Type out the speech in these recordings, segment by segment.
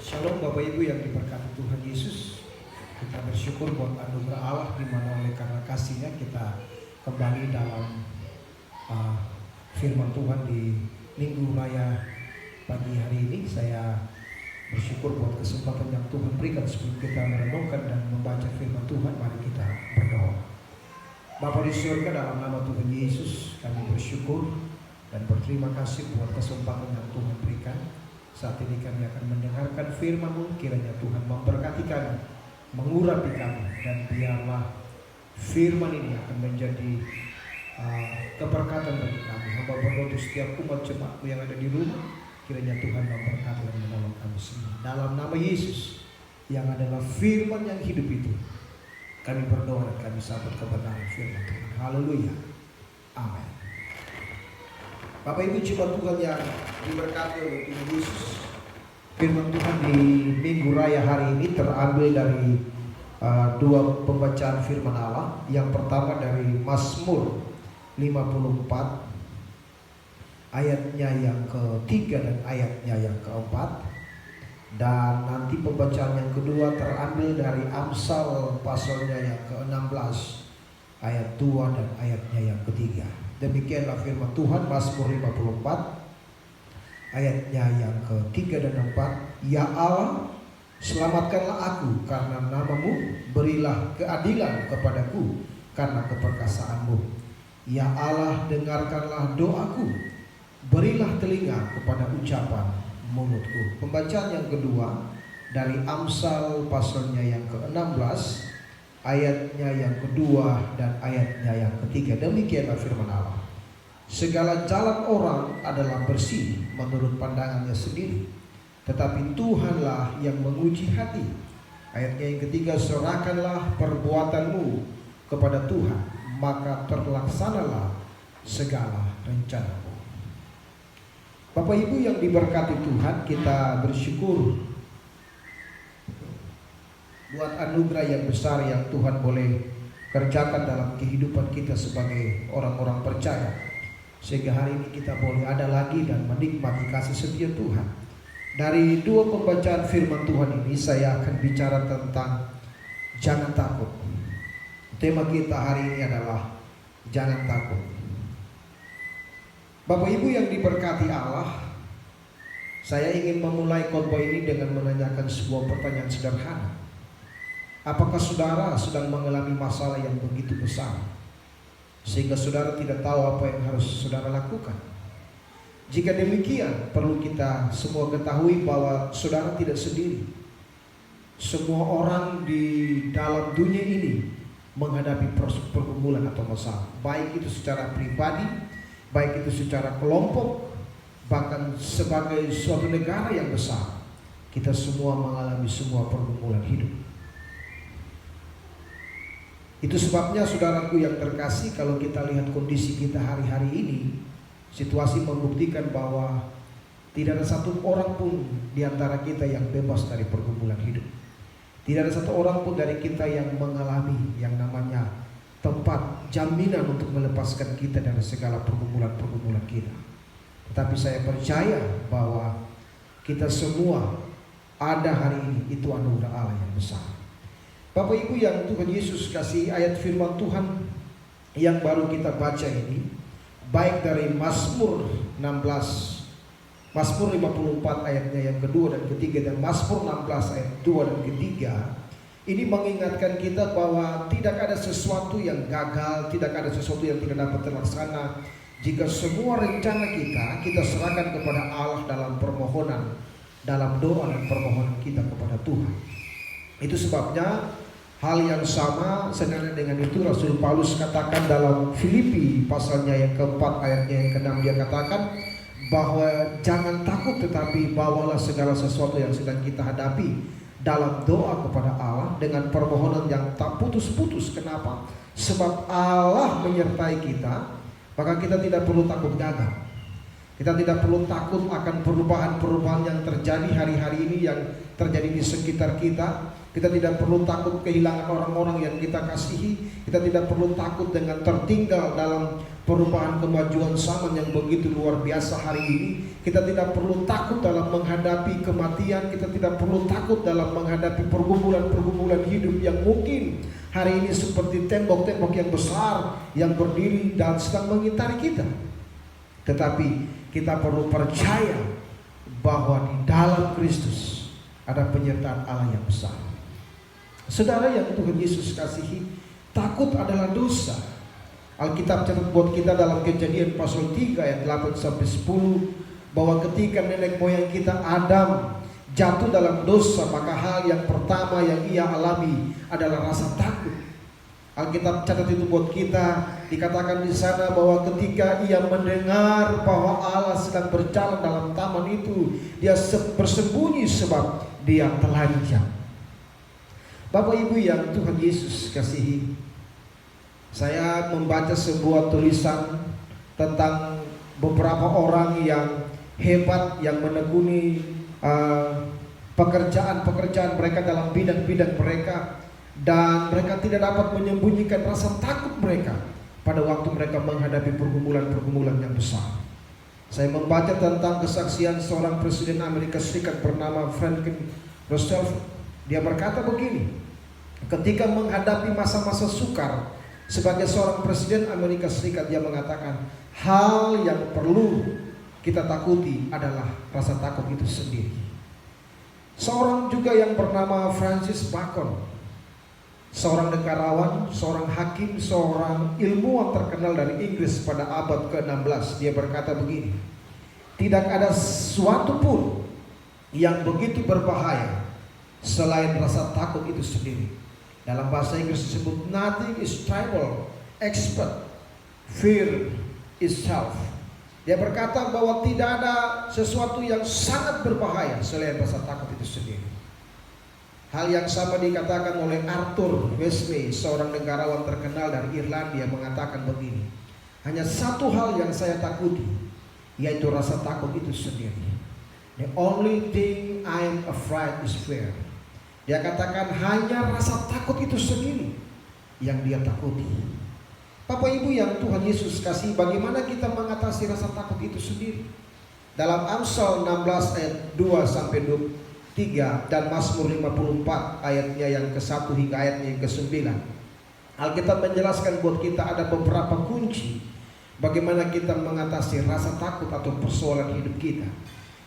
Shalom Bapak Ibu yang diberkati Tuhan Yesus. Kita bersyukur buat anugerah Allah di mana oleh karena kasih-Nya kita kembali dalam firman Tuhan di Minggu Raya pagi hari ini. Saya bersyukur buat kesempatan yang Tuhan berikan sebelum kita merenungkan dan membaca firman Tuhan. Mari kita berdoa. Bapa di surga, dalam nama Tuhan Yesus kami bersyukur dan berterima kasih buat kesempatan yang Tuhan berikan. Saat ini kami akan mendengarkan firman-Mu. Kiranya Tuhan memberkati kami, mengurapi kami, dan biarlah firman ini akan menjadi keberkatan bagi kami. Hamba berdoa untuk setiap umat jemaat-Mu yang ada di rumah. Kiranya Tuhan memberkati dan menolong kami semua. Dalam nama Yesus yang adalah firman yang hidup itu, kami berdoa dan kami sambut kebenaran firman Tuhan. Haleluya. Amin. Bapak Ibu jemaat Tuhan yang diberkati oleh Tuhan Yesus, firman Tuhan di Minggu Raya hari ini terambil dari dua pembacaan firman Allah. Yang pertama dari Mazmur 54 ayatnya yang ketiga dan ayatnya yang keempat. Dan nanti pembacaan yang kedua terambil dari Amsal pasalnya yang ke-16 ayat 2 dan ayatnya yang ketiga. Demikianlah firman Tuhan, Mazmur 54 ayatnya yang ketiga dan keempat. Ya Allah, selamatkanlah aku karena nama-Mu, berilah keadilan kepadaku karena keperkasaan-Mu. Ya Allah, dengarkanlah doaku, berilah telinga kepada ucapan mulutku. Pembacaan yang kedua dari Amsal pasalnya yang ke-16 ayatnya yang kedua dan ayatnya yang ketiga. Demikianlah firman Allah. Segala jalan orang adalah bersih menurut pandangannya sendiri, tetapi Tuhanlah yang menguji hati. Ayatnya yang ketiga, serahkanlah perbuatanmu kepada Tuhan, maka terlaksanalah segala rencanamu. Bapak Ibu yang diberkati Tuhan, kita bersyukur buat anugerah yang besar yang Tuhan boleh kerjakan dalam kehidupan kita sebagai orang-orang percaya, sehingga hari ini kita boleh ada lagi dan menikmati kasih setia Tuhan. Dari dua pembacaan firman Tuhan ini saya akan bicara tentang jangan takut. Tema kita hari ini adalah jangan takut. Bapak Ibu yang diberkati Allah, saya ingin memulai khotbah ini dengan menanyakan sebuah pertanyaan sederhana. Apakah saudara sedang mengalami masalah yang begitu besar sehingga saudara tidak tahu apa yang harus saudara lakukan? Jika demikian, perlu kita semua ketahui bahwa saudara tidak sendiri. Semua orang di dalam dunia ini menghadapi pergumulan atau masalah, baik itu secara pribadi, baik itu secara kelompok, bahkan sebagai suatu negara yang besar. Kita semua mengalami semua pergumulan hidup. Itu sebabnya saudaraku yang terkasih, kalau kita lihat kondisi kita hari-hari ini, situasi membuktikan bahwa tidak ada satu orang pun di antara kita yang bebas dari pergumulan hidup. Tidak ada satu orang pun dari kita yang mengalami yang namanya tempat jaminan untuk melepaskan kita dari segala pergumulan-pergumulan kita. Tetapi saya percaya bahwa kita semua ada hari ini, itu anugerah Allah yang besar. Bapak Ibu yang Tuhan Yesus kasih, ayat firman Tuhan yang baru kita baca ini, baik dari Mazmur 16, Mazmur 54 ayatnya yang kedua dan ketiga, dan Mazmur 16 ayat 2 dan ketiga, ini mengingatkan kita bahwa tidak ada sesuatu yang gagal, tidak ada sesuatu yang tidak dapat terlaksana jika semua rencana kita serahkan kepada Allah dalam permohonan, dalam doa dan permohonan kita kepada Tuhan. Itu sebabnya hal yang sama senada dengan itu Rasul Paulus katakan dalam Filipi pasalnya yang keempat ayatnya yang ke-6, dia katakan bahwa jangan takut, tetapi bawalah segala sesuatu yang sedang kita hadapi dalam doa kepada Allah dengan permohonan yang tak putus-putus. Kenapa? Sebab Allah menyertai kita, maka kita tidak perlu takut gagal. Kita tidak perlu takut akan perubahan-perubahan yang terjadi hari-hari ini, yang terjadi di sekitar kita. Kita tidak perlu takut kehilangan orang-orang yang kita kasihi. Kita tidak perlu takut dengan tertinggal dalam perubahan kemajuan zaman yang begitu luar biasa hari ini. Kita tidak perlu takut dalam menghadapi kematian. Kita tidak perlu takut dalam menghadapi pergumulan-pergumulan hidup yang mungkin hari ini seperti tembok-tembok yang besar yang berdiri dan sedang mengitari kita. Tetapi kita perlu percaya bahwa di dalam Kristus ada penyertaan Allah yang besar. Saudara yang Tuhan Yesus kasihi, takut adalah dosa. Alkitab catat buat kita dalam Kejadian pasal 3 ayat 8-10 bahwa ketika nenek moyang kita Adam jatuh dalam dosa, maka hal yang pertama yang ia alami adalah rasa takut. Alkitab catat itu buat kita, dikatakan di sana bahwa ketika ia mendengar bahwa Allah sedang berjalan dalam taman itu, dia bersembunyi sebab dia telanjang. Bapak Ibu yang Tuhan Yesus kasihi, saya membaca sebuah tulisan tentang beberapa orang yang hebat yang menekuni pekerjaan-pekerjaan mereka dalam bidang-bidang mereka, dan mereka tidak dapat menyembunyikan rasa takut mereka pada waktu mereka menghadapi pergumulan-pergumulan yang besar. Saya membaca tentang kesaksian seorang presiden Amerika Serikat bernama Franklin Roosevelt. Dia berkata begini, ketika menghadapi masa-masa sukar sebagai seorang presiden Amerika Serikat, dia mengatakan hal yang perlu kita takuti adalah rasa takut itu sendiri. Seorang juga yang bernama Francis Bacon, seorang negarawan, seorang hakim, seorang ilmuwan terkenal dari Inggris pada abad ke-16, dia berkata begini, tidak ada sesuatu pun yang begitu berbahaya selain rasa takut itu sendiri. Dalam bahasa Inggris disebut nothing is tribal except fear itself. Dia berkata bahwa tidak ada sesuatu yang sangat berbahaya selain rasa takut itu sendiri. Hal yang sama dikatakan oleh Arthur Wesley, seorang negarawan terkenal dari Irlandia, mengatakan begini, hanya satu hal yang saya takuti, yaitu rasa takut itu sendiri. The only thing I am afraid is fear. Dia katakan hanya rasa takut itu sendiri yang dia takuti. Bapak Ibu yang Tuhan Yesus kasih, bagaimana kita mengatasi rasa takut itu sendiri? Dalam Amsal 16 ayat 2-23 dan Mazmur 54 ayatnya yang ke-1 hingga ayatnya yang ke-9, Alkitab menjelaskan buat kita ada beberapa kunci bagaimana kita mengatasi rasa takut atau persoalan hidup kita.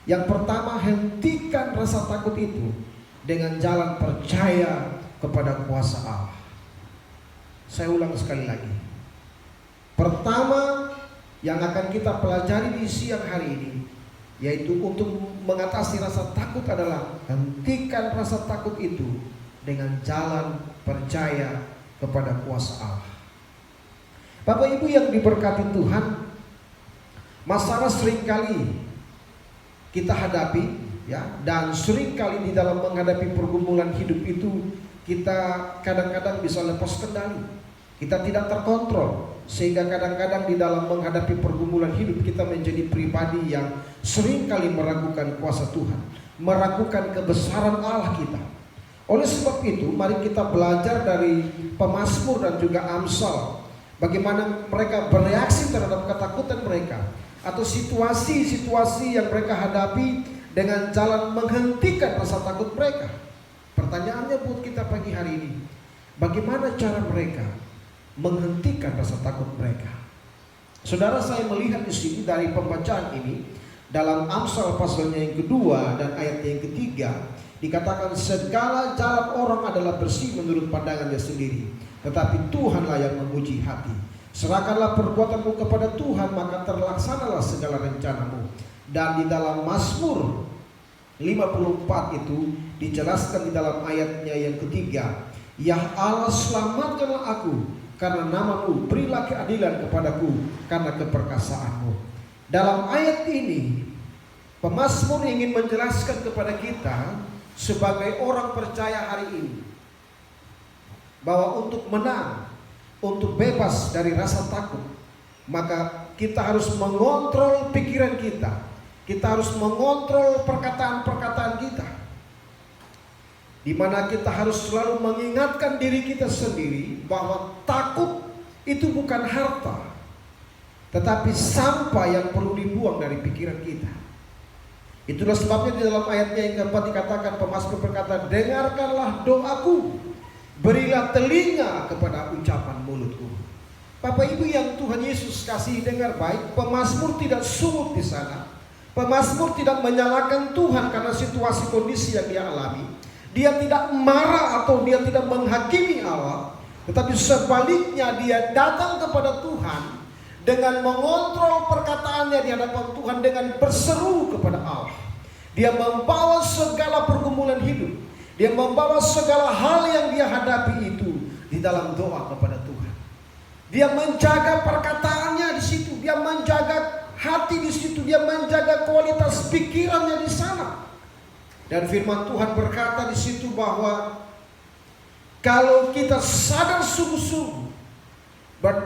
Yang pertama, hentikan rasa takut itu dengan jalan percaya kepada kuasa Allah. Saya ulang sekali lagi. Pertama yang akan kita pelajari di siang hari ini, yaitu untuk mengatasi rasa takut adalah hentikan rasa takut itu dengan jalan percaya kepada kuasa Allah. Bapak Ibu yang diberkati Tuhan, masalah seringkali kita hadapi, ya, dan seringkali di dalam menghadapi pergumulan hidup itu kita kadang-kadang bisa lepas kendali. Kita tidak terkontrol, sehingga kadang-kadang di dalam menghadapi pergumulan hidup kita menjadi pribadi yang seringkali meragukan kuasa Tuhan, meragukan kebesaran Allah kita. Oleh sebab itu, mari kita belajar dari pemazmur dan juga Amsal, bagaimana mereka bereaksi terhadap ketakutan mereka atau situasi-situasi yang mereka hadapi dengan jalan menghentikan rasa takut mereka. Pertanyaannya buat kita pagi hari ini, bagaimana cara mereka menghentikan rasa takut mereka? Saudara, saya melihat di sini dari pembacaan ini dalam Amsal pasalnya yang kedua dan ayat yang ketiga, dikatakan segala jalan orang adalah bersih menurut pandangannya sendiri, tetapi Tuhanlah yang menguji hati. Serahkanlah perbuatanmu kepada Tuhan, maka terlaksanalah segala rencanamu. Dan di dalam Mazmur 54 itu dijelaskan di dalam ayatnya yang ketiga, ya Allah, selamatkanlah aku karena namamu, berilah keadilan kepadaku karena keperkasaanmu. Dalam ayat ini pemazmur ingin menjelaskan kepada kita sebagai orang percaya hari ini bahwa untuk menang, untuk bebas dari rasa takut, maka kita harus mengontrol pikiran kita. Kita harus mengontrol perkataan-perkataan kita. Di mana kita harus selalu mengingatkan diri kita sendiri bahwa takut itu bukan harta, tetapi sampah yang perlu dibuang dari pikiran kita. Itulah sebabnya di dalam ayatnya yang keempat dikatakan, pemazmur berkata, dengarkanlah doaku, berilah telinga kepada ucapan mulutku. Bapak Ibu yang Tuhan Yesus kasih dengar baik, pemazmur tidak sungut di sana. Pemazmur tidak menyalahkan Tuhan karena situasi kondisi yang dia alami. Dia tidak marah atau dia tidak menghakimi Allah, tetapi sebaliknya dia datang kepada Tuhan dengan mengontrol perkataannya di hadapan Tuhan, dengan berseru kepada Allah. Dia membawa segala pergumulan hidup, dia membawa segala hal yang dia hadapi itu di dalam doa kepada Tuhan. Dia menjaga perkataannya di situ, dia menjaga hati di situ, dia menjaga kualitas pikirannya di sana. Dan firman Tuhan berkata di situ bahwa kalau kita sadar sungguh-sungguh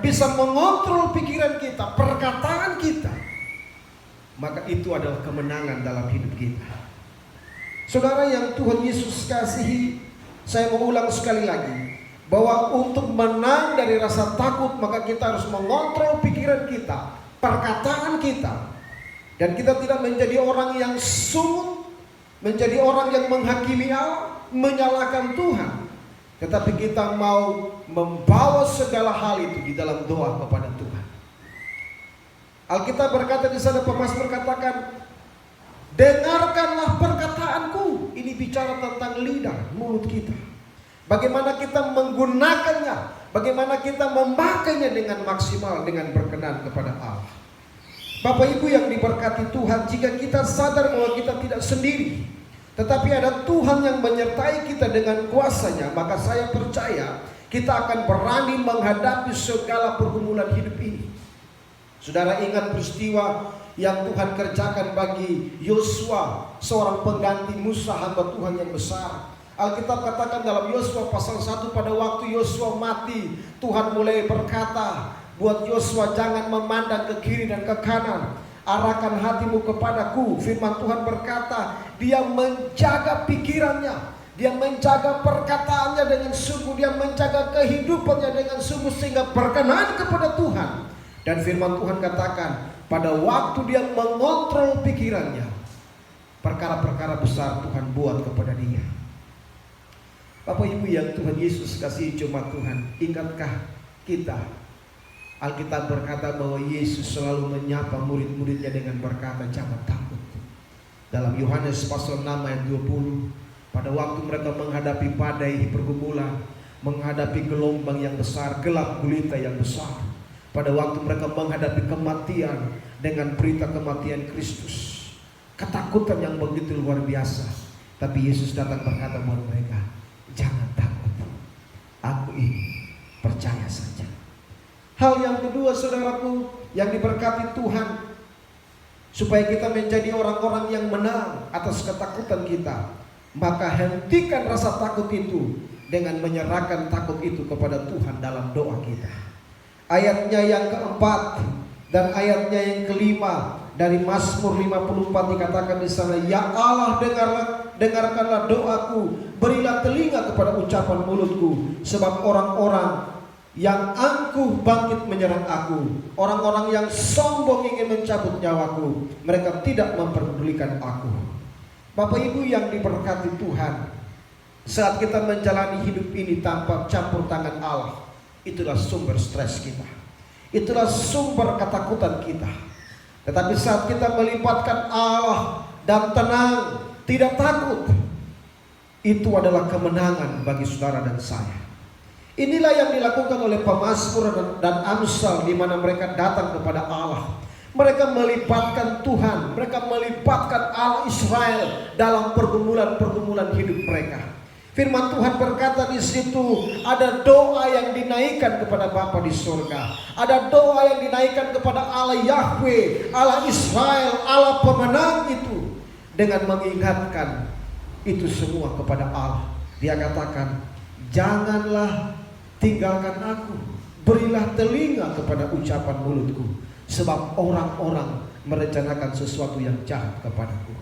bisa mengontrol pikiran kita, perkataan kita, maka itu adalah kemenangan dalam hidup kita. Saudara yang Tuhan Yesus kasihi, saya mengulang sekali lagi bahwa untuk menang dari rasa takut, maka kita harus mengontrol pikiran kita, perkataan kita, dan kita tidak menjadi orang yang sungut, menjadi orang yang menghakimi Allah, menyalahkan Tuhan, tetapi kita mau membawa segala hal itu di dalam doa kepada Tuhan. Alkitab berkata di sana, pemazmur katakan, dengarkanlah perkataanku. Ini bicara tentang lidah, mulut kita. Bagaimana kita menggunakannya, bagaimana kita memakainya dengan maksimal, dengan berkenan kepada Allah. Bapak Ibu yang diberkati Tuhan, jika kita sadar bahwa kita tidak sendiri, tetapi ada Tuhan yang menyertai kita dengan kuasanya, maka saya percaya kita akan berani menghadapi segala pergumulan hidup ini. Saudara ingat peristiwa yang Tuhan kerjakan bagi Yosua, seorang pengganti Musa, hamba Tuhan yang besar. Alkitab katakan dalam Yosua pasal 1, pada waktu Yosua mati, Tuhan mulai berkata buat Yosua, jangan memandang ke kiri dan ke kanan, arahkan hatimu kepadaku. Firman Tuhan berkata, dia menjaga pikirannya, dia menjaga perkataannya dengan sungguh, dia menjaga kehidupannya dengan sungguh sehingga berkenan kepada Tuhan. Dan firman Tuhan katakan, pada waktu dia mengontrol pikirannya, perkara-perkara besar Tuhan buat kepada dia. Bapak Ibu yang Tuhan Yesus kasih jemaat Tuhan, ingatkah kita, Alkitab berkata bahwa Yesus selalu menyapa murid-muridnya dengan berkata, jangan takut. Dalam Yohanes pasal 6 ayat 20, pada waktu mereka menghadapi badai pergumulan, menghadapi gelombang yang besar, gelap gulita yang besar, pada waktu mereka menghadapi kematian dengan berita kematian Kristus, ketakutan yang begitu luar biasa, tapi Yesus datang berkata buat mereka, jangan takut, aku ini, percaya saja. Hal yang kedua saudaraku yang diberkati Tuhan, supaya kita menjadi orang-orang yang menang atas ketakutan kita, maka hentikan rasa takut itu dengan menyerahkan takut itu kepada Tuhan dalam doa kita. Ayatnya yang keempat dan ayatnya yang kelima dari Mazmur 54 dikatakan di sana, ya Allah, dengarkanlah doaku, berilah telinga kepada ucapan mulutku, sebab orang-orang yang angkuh bangkit menyerang aku, orang-orang yang sombong ingin mencabut nyawaku, mereka tidak memperdulikan aku. Bapak Ibu yang diberkati Tuhan, saat kita menjalani hidup ini tanpa campur tangan Allah, itulah sumber stres kita, itulah sumber ketakutan kita. Tetapi saat kita melibatkan Allah dan tenang, tidak takut, itu adalah kemenangan bagi saudara dan saya. Inilah yang dilakukan oleh pemazmur dan Amsal, di mana mereka datang kepada Allah. Mereka melibatkan Tuhan, mereka melibatkan Allah Israel dalam pergumulan-pergumulan hidup mereka. Firman Tuhan berkata di situ, ada doa yang dinaikkan kepada Bapa di surga, ada doa yang dinaikkan kepada Allah Yahweh, Allah Israel, Allah pemenang itu, dengan mengingatkan itu semua kepada Allah. Dia katakan, janganlah tinggalkan aku, Berilah telinga kepada ucapan mulutku, sebab orang-orang merencanakan sesuatu yang jahat kepadaku.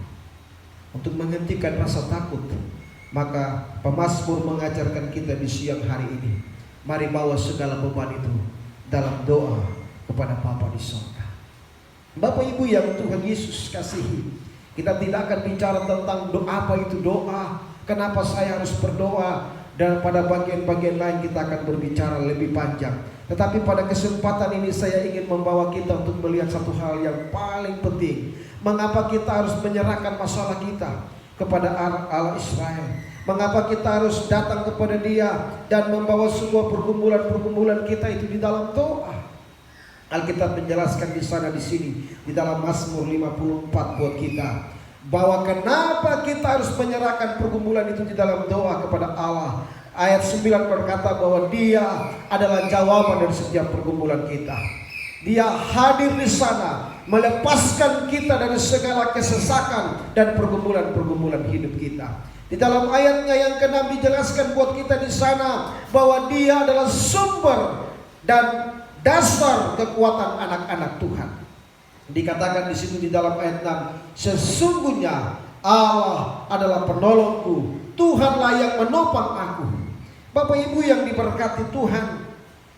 Untuk menghentikan rasa takut, maka pemazmur mengajarkan kita di siang hari ini, mari bawa segala beban itu dalam doa kepada Bapa di sorga. Bapak Ibu yang Tuhan Yesus kasihi, kita tidak akan bicara tentang doa, apa itu doa, kenapa saya harus berdoa, dan pada bagian-bagian lain kita akan berbicara lebih panjang. Tetapi pada kesempatan ini saya ingin membawa kita untuk melihat satu hal yang paling penting. Mengapa kita harus menyerahkan masalah kita kepada Allah Israel? Mengapa kita harus datang kepada Dia dan membawa semua pergumulan-pergumulan kita itu di dalam doa? Alkitab menjelaskan di sana di sini di dalam Mazmur 54 buat kita, bahwa kenapa kita harus menyerahkan pergumulan itu di dalam doa kepada Allah. Ayat 9 berkata bahwa Dia adalah jawaban dari setiap pergumulan kita. Dia hadir di sana melepaskan kita dari segala kesesakan dan pergumulan-pergumulan hidup kita. Di dalam ayatnya yang ke-6 dijelaskan buat kita di sana bahwa Dia adalah sumber dan dasar kekuatan anak-anak Tuhan. Dikatakan di situ di dalam ayat 6, sesungguhnya Allah adalah penolongku, Tuhanlah yang menopang aku. Bapak Ibu yang diberkati Tuhan,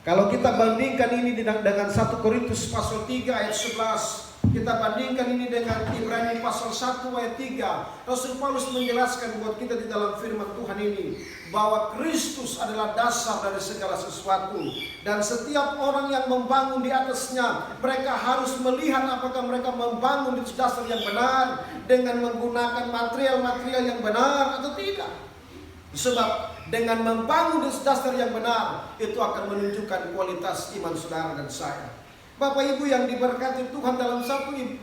kalau kita bandingkan ini dengan 1 Korintus pasal 3 ayat 11, kita bandingkan ini dengan Ibrani pasal 1 ayat 3, Rasul Paulus menjelaskan buat kita di dalam firman Tuhan ini bahwa Kristus adalah dasar dari segala sesuatu, dan setiap orang yang membangun di atasnya, mereka harus melihat apakah mereka membangun di dasar yang benar dengan menggunakan material-material yang benar atau tidak. Sebab dengan membangun di dasar yang benar, itu akan menunjukkan kualitas iman saudara dan saya. Bapak Ibu yang diberkati Tuhan,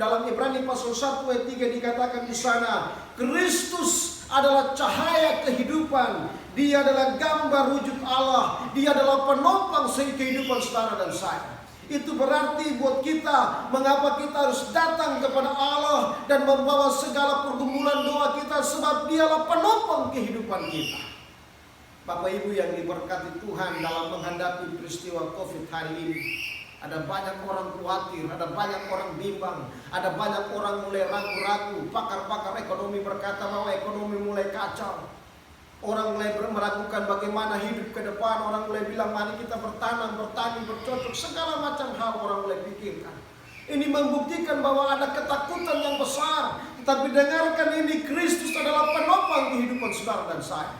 dalam Ibrani pasal 1 ayat 3 dikatakan di sana, Kristus adalah cahaya kehidupan. Dia adalah gambar wujud Allah. Dia adalah penopang kehidupan saudara dan saya. Itu berarti buat kita, mengapa kita harus datang kepada Allah dan membawa segala pergumulan doa kita, sebab Dialah penopang kehidupan kita. Bapak Ibu yang diberkati Tuhan, dalam menghadapi peristiwa COVID hari ini, ada banyak orang khawatir, ada banyak orang bimbang, ada banyak orang mulai ragu-ragu. Pakar-pakar ekonomi berkata bahwa ekonomi mulai kacau. Orang mulai meragukan bagaimana hidup ke depan. Orang mulai bilang mari kita bertanam, bertani, bercocok. Segala macam hal orang mulai pikirkan. Ini membuktikan bahwa ada ketakutan yang besar. Tetapi dengarkan ini, Kristus adalah penopang kehidupan saudara dan saya.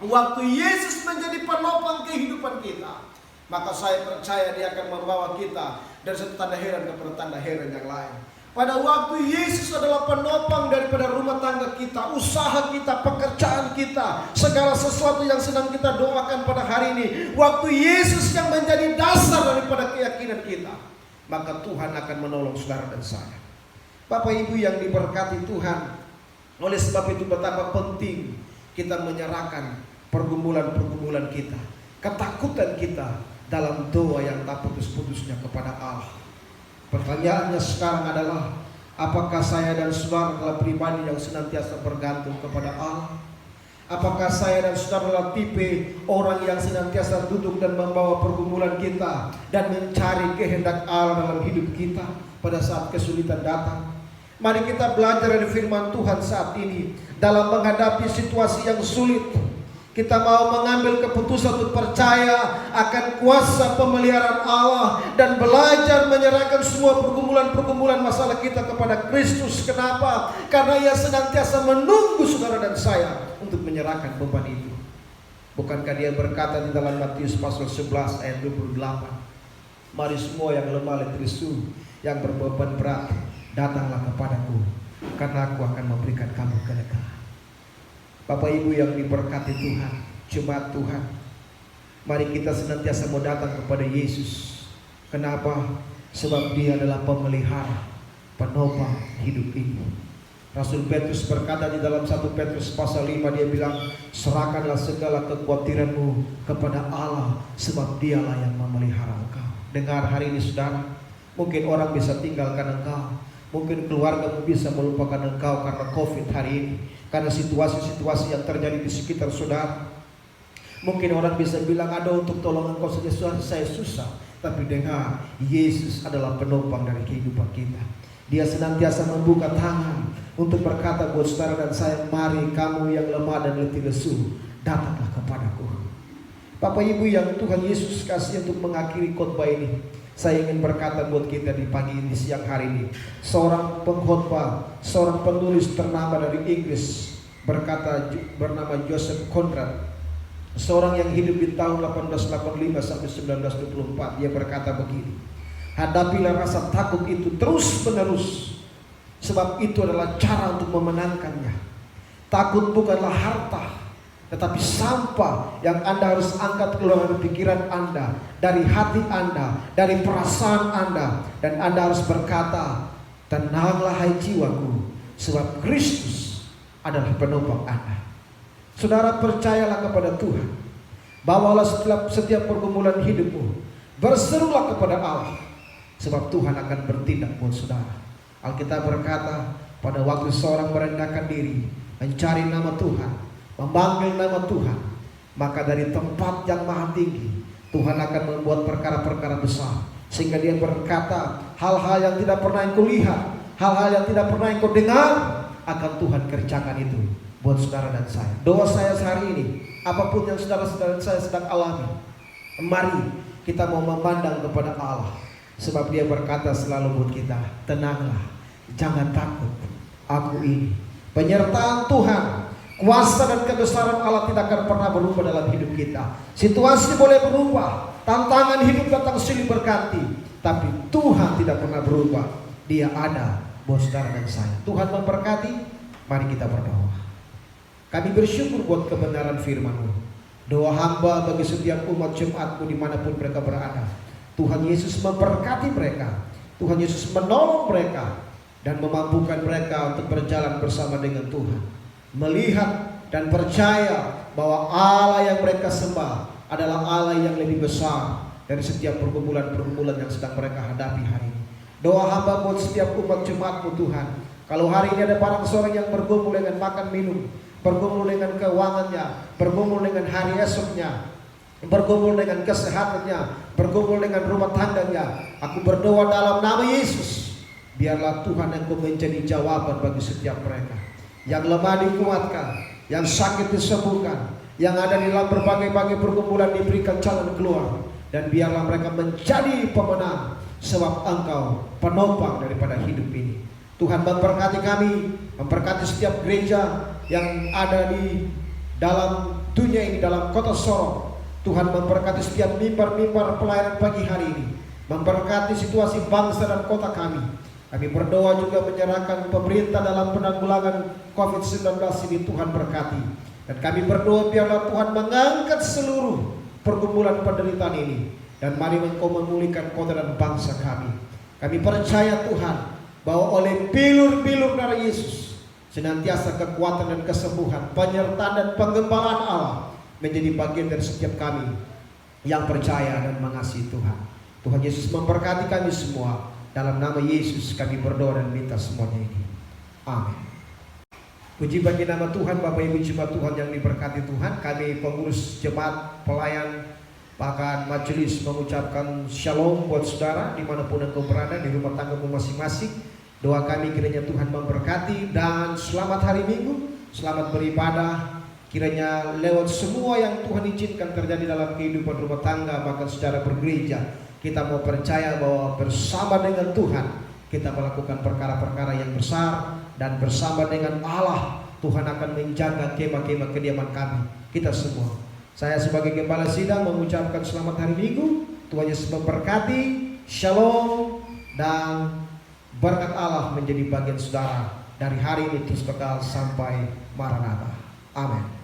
Waktu Yesus menjadi penopang kehidupan kita, maka saya percaya Dia akan membawa kita dari satu tanda heran kepada tanda heran yang lain. Pada waktu Yesus adalah penopang daripada rumah tangga kita, usaha kita, pekerjaan kita, segala sesuatu yang sedang kita doakan pada hari ini. Waktu Yesus yang menjadi dasar daripada keyakinan kita, maka Tuhan akan menolong saudara dan saya. Bapak Ibu yang diberkati Tuhan, oleh sebab itu betapa penting kita menyerahkan pergumulan-pergumulan kita, ketakutan kita dalam doa yang tak putus-putusnya kepada Allah. Pertanyaannya sekarang adalah, apakah saya dan saudara adalah pribadi yang senantiasa bergantung kepada Allah? Apakah saya dan saudara adalah tipe orang yang senantiasa duduk dan membawa pergumulan kita dan mencari kehendak Allah dalam hidup kita pada saat kesulitan datang? Mari kita belajar dari firman Tuhan saat ini. Dalam menghadapi situasi yang sulit, kita mau mengambil keputusan untuk percaya akan kuasa pemeliharaan Allah dan belajar menyerahkan semua pergumulan-pergumulan masalah kita kepada Kristus. Kenapa? Karena Ia senantiasa menunggu saudara dan saya untuk menyerahkan beban itu. Bukankah Dia berkata di dalam Matius pasal 11 ayat 28, mari semua yang lemah letih lesu, yang berbeban berat, datanglah kepadaku, karena aku akan memberikan kamu kelegaan. Bapak Ibu yang diberkati Tuhan, jemaat Tuhan, mari kita senantiasa mau datang kepada Yesus. Kenapa? Sebab Dia adalah pemelihara, penopang hidup ini. Rasul Petrus berkata di dalam 1 Petrus pasal 5, dia bilang, serahkanlah segala kekhawatiranmu kepada Allah, sebab Dialah yang memelihara engkau. Dengar hari ini saudara, mungkin orang bisa tinggalkan engkau, mungkin keluargamu bisa melupakan engkau karena COVID hari ini, karena situasi-situasi yang terjadi di sekitar saudara. Mungkin orang bisa bilang, ada untuk tolongan kau saja saya susah. Tapi dengar, Yesus adalah penopang dari kehidupan kita. Dia senantiasa membuka tangan untuk berkata buat saudara dan saya, mari kamu yang lemah dan letih lesu, datanglah kepadaku. Bapak Ibu yang Tuhan Yesus kasih, untuk mengakhiri khotbah ini, saya ingin berkata buat kita di pagi ini, siang hari ini. Seorang pengkhotbah, seorang penulis ternama dari Inggris bernama Joseph Conrad, seorang yang hidup di tahun 1885 sampai 1924. Dia berkata begini, hadapilah rasa takut itu terus menerus, sebab itu adalah cara untuk memenangkannya. Takut bukanlah harta, tetapi sampah yang Anda harus angkat keluar dari pikiran Anda, dari hati Anda, dari perasaan Anda. Dan Anda harus berkata, tenanglah hai jiwaku, sebab Kristus adalah penopang Anda. Saudara, percayalah kepada Tuhan. Bawalah setiap pergumulan hidupmu, berserulah kepada Allah, sebab Tuhan akan bertindak buat saudara. Alkitab berkata, pada waktu seorang merendahkan diri, mencari nama Tuhan, memanggil nama Tuhan, maka dari tempat yang maha tinggi Tuhan akan membuat perkara-perkara besar, sehingga dia berkata, hal-hal yang tidak pernah engkau lihat, hal-hal yang tidak pernah engkau dengar, akan Tuhan kerjakan itu buat saudara dan saya. Doa saya sehari ini, apapun yang saudara-saudara saya sedang alami, mari kita mau memandang kepada Allah, sebab dia berkata selalu buat kita, tenanglah, jangan takut, aku ini. Penyertaan Tuhan, kuasa dan kebesaran Allah tidak akan pernah berubah dalam hidup kita. Situasi boleh berubah, tantangan hidup datang silih berganti, tapi Tuhan tidak pernah berubah. Dia ada buat saudara dan saya. Tuhan memberkati. Mari kita berdoa. Kami bersyukur buat kebenaran firman-Mu. Doa hamba bagi setiap umat Jemaat-Mu dimanapun mereka berada. Tuhan Yesus memberkati mereka, Tuhan Yesus menolong mereka, dan memampukan mereka untuk berjalan bersama dengan Tuhan, melihat dan percaya bahwa Allah yang mereka sembah adalah Allah yang lebih besar dari setiap pergumulan-pergumulan yang sedang mereka hadapi hari ini. Doa hamba buat setiap umat Jemaat-Mu Tuhan, kalau hari ini ada barang seorang yang bergumul dengan makan minum, bergumul dengan keuangannya, bergumul dengan hari esoknya, bergumul dengan kesehatannya, bergumul dengan rumah tangganya, aku berdoa dalam nama Yesus, biarlah Tuhan Engkau menjadi jawaban bagi setiap mereka. Yang lemah dikuatkan, yang sakit disembuhkan, yang ada di dalam berbagai-bagai pergumulan diberikan jalan keluar, dan biarlah mereka menjadi pemenang, sebab Engkau penopang daripada hidup ini. Tuhan memberkati kami, memberkati setiap gereja yang ada di dalam dunia ini, dalam kota Sorong. Tuhan memberkati setiap mimbar-mimbar pelayanan pagi hari ini, memberkati situasi bangsa dan kota kami. Kami berdoa juga menyerahkan pemerintah dalam penanggulangan COVID-19 ini, Tuhan berkati. Dan kami berdoa biarlah Tuhan mengangkat seluruh pergumulan penderitaan ini, dan mari Engkau memulihkan kota dan bangsa kami. Kami percaya Tuhan bahwa oleh bilur-bilur darah Yesus senantiasa kekuatan dan kesembuhan, penyertaan dan penggembalaan Allah menjadi bagian dari setiap kami yang percaya dan mengasihi Tuhan. Tuhan Yesus memberkati kami semua. Dalam nama Yesus kami berdoa dan minta semuanya ini. Amin. Puji bagi nama Tuhan. Bapak Ibu jemaat Tuhan yang diberkati Tuhan, kami pengurus jemaat, pelayan, bahkan majelis mengucapkan shalom buat saudara dimanapun engkau berada di rumah tanggamu masing-masing. Doa kami kiranya Tuhan memberkati dan selamat hari Minggu, selamat beribadah. Kiranya lewat semua yang Tuhan izinkan terjadi dalam kehidupan rumah tangga, bahkan secara bergereja, kita mau percaya bahwa bersama dengan Tuhan kita melakukan perkara-perkara yang besar, dan bersama dengan Allah Tuhan akan menjaga kemah-kemah kediaman kami, kita semua. Saya sebagai gembala sidang mengucapkan selamat hari Minggu. Tuhan Yesus memberkati. Shalom, dan berkat Allah menjadi bagian saudara dari hari ini terus kekal sampai Maranatha. Amin.